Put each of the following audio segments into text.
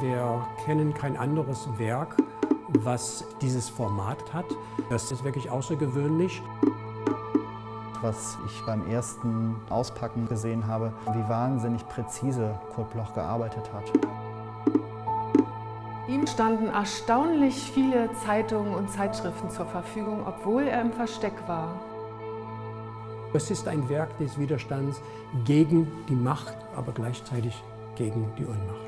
Wir kennen kein anderes Werk, was dieses Format hat. Das ist wirklich außergewöhnlich. Was ich beim ersten Auspacken gesehen habe, wie wahnsinnig präzise Kurt Bloch gearbeitet hat. Ihm standen erstaunlich viele Zeitungen und Zeitschriften zur Verfügung, obwohl er im Versteck war. Es ist ein Werk des Widerstands gegen die Macht, aber gleichzeitig gegen die Unmacht.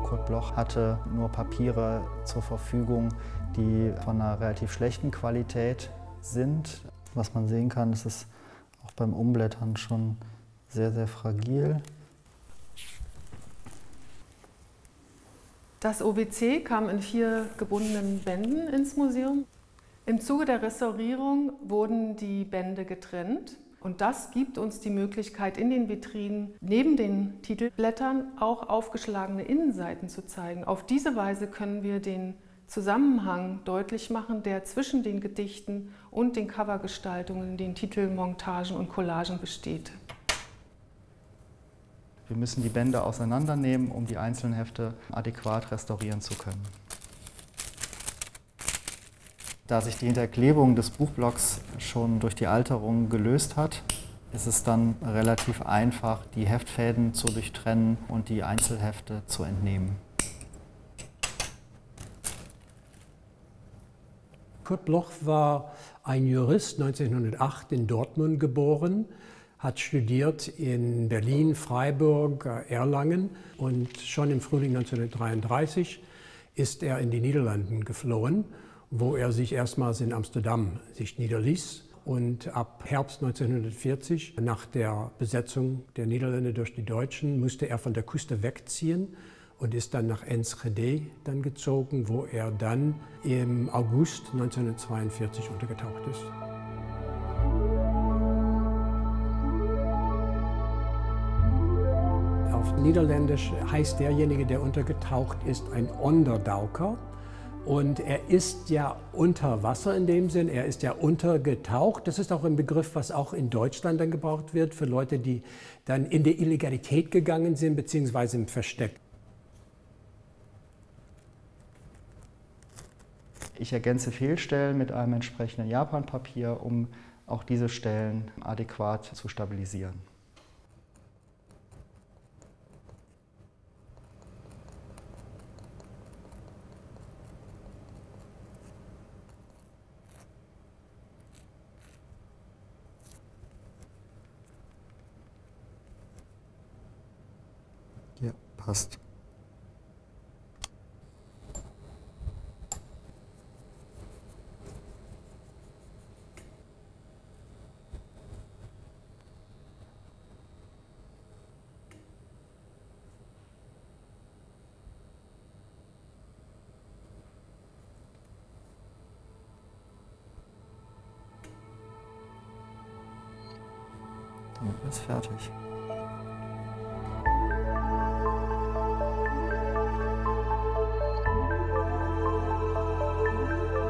Kurt Bloch hatte nur Papiere zur Verfügung, die von einer relativ schlechten Qualität sind. Was man sehen kann, ist es auch beim Umblättern schon sehr, sehr fragil. Das OWC kam in 4 gebundenen Bänden ins Museum. Im Zuge der Restaurierung wurden die Bände getrennt. Und das gibt uns die Möglichkeit, in den Vitrinen neben den Titelblättern auch aufgeschlagene Innenseiten zu zeigen. Auf diese Weise können wir den Zusammenhang deutlich machen, der zwischen den Gedichten und den Covergestaltungen, den Titelmontagen und Collagen besteht. Wir müssen die Bände auseinandernehmen, um die einzelnen Hefte adäquat restaurieren zu können. Da sich die Hinterklebung des Buchblocks schon durch die Alterung gelöst hat, ist es dann relativ einfach, die Heftfäden zu durchtrennen und die Einzelhefte zu entnehmen. Kurt Bloch war ein Jurist, 1908 in Dortmund geboren, hat studiert in Berlin, Freiburg, Erlangen und schon im Frühling 1933 ist er in die Niederlande geflohen, wo er sich erstmals in Amsterdam niederließ. Und ab Herbst 1940, nach der Besetzung der Niederlande durch die Deutschen, musste er von der Küste wegziehen und ist dann nach Enschede gezogen, wo er dann im August 1942 untergetaucht ist. Auf Niederländisch heißt derjenige, der untergetaucht ist, ein Onderdauker. Und er ist ja unter Wasser in dem Sinn, er ist ja untergetaucht. Das ist auch ein Begriff, was auch in Deutschland dann gebraucht wird für Leute, die dann in die Illegalität gegangen sind, beziehungsweise im Versteck. Ich ergänze Fehlstellen mit einem entsprechenden Japanpapier, um auch diese Stellen adäquat zu stabilisieren. Ja, passt. Damit ist fertig.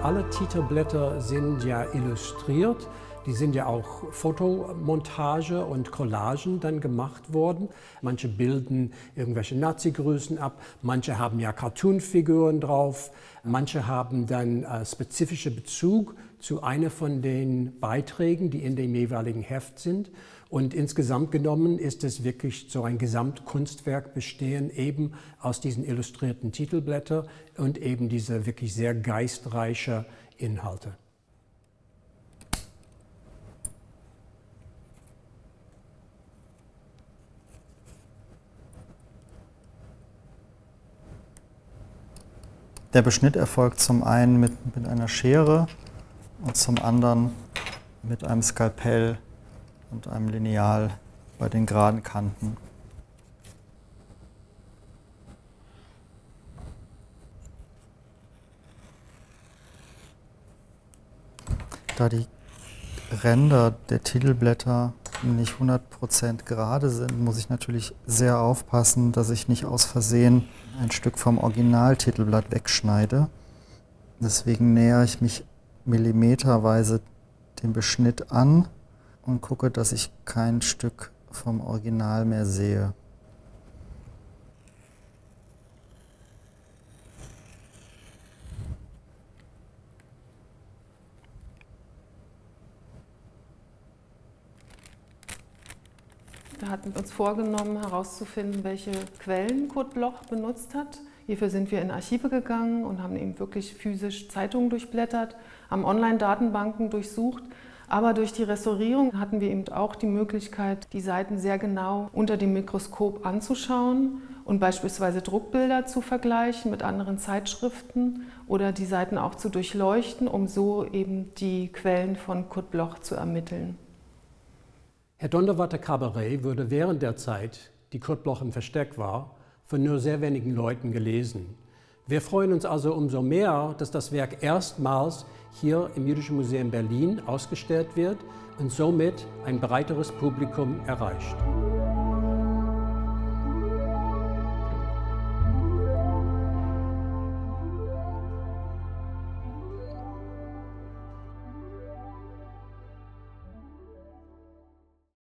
Alle Titelblätter sind ja illustriert, die sind ja auch Fotomontage und Collagen dann gemacht worden. Manche bilden irgendwelche Nazi-Grüßen ab, manche haben ja Cartoonfiguren drauf, manche haben dann spezifische Bezug zu einer von den Beiträgen, die in dem jeweiligen Heft sind. Und insgesamt genommen ist es wirklich so ein Gesamtkunstwerk bestehen eben aus diesen illustrierten Titelblättern und eben diese wirklich sehr geistreiche Inhalte. Der Beschnitt erfolgt zum einen mit einer Schere und zum anderen mit einem Skalpell und einem Lineal bei den geraden Kanten. Da die Ränder der Titelblätter nicht 100% gerade sind, muss ich natürlich sehr aufpassen, dass ich nicht aus Versehen ein Stück vom Originaltitelblatt wegschneide. Deswegen nähere ich mich millimeterweise dem Beschnitt an und gucke, dass ich kein Stück vom Original mehr sehe. Wir hatten uns vorgenommen, herauszufinden, welche Quellen Kurt Bloch benutzt hat. Hierfür sind wir in Archive gegangen und haben eben wirklich physisch Zeitungen durchblättert, haben Online-Datenbanken durchsucht. Aber durch die Restaurierung hatten wir eben auch die Möglichkeit, die Seiten sehr genau unter dem Mikroskop anzuschauen und beispielsweise Druckbilder zu vergleichen mit anderen Zeitschriften oder die Seiten auch zu durchleuchten, um so eben die Quellen von Kurt Bloch zu ermitteln. Herr Donderwarter-Cabaret wurde während der Zeit, die Kurt Bloch im Versteck war, von nur sehr wenigen Leuten gelesen. Wir freuen uns also umso mehr, dass das Werk erstmals hier im Jüdischen Museum Berlin ausgestellt wird und somit ein breiteres Publikum erreicht.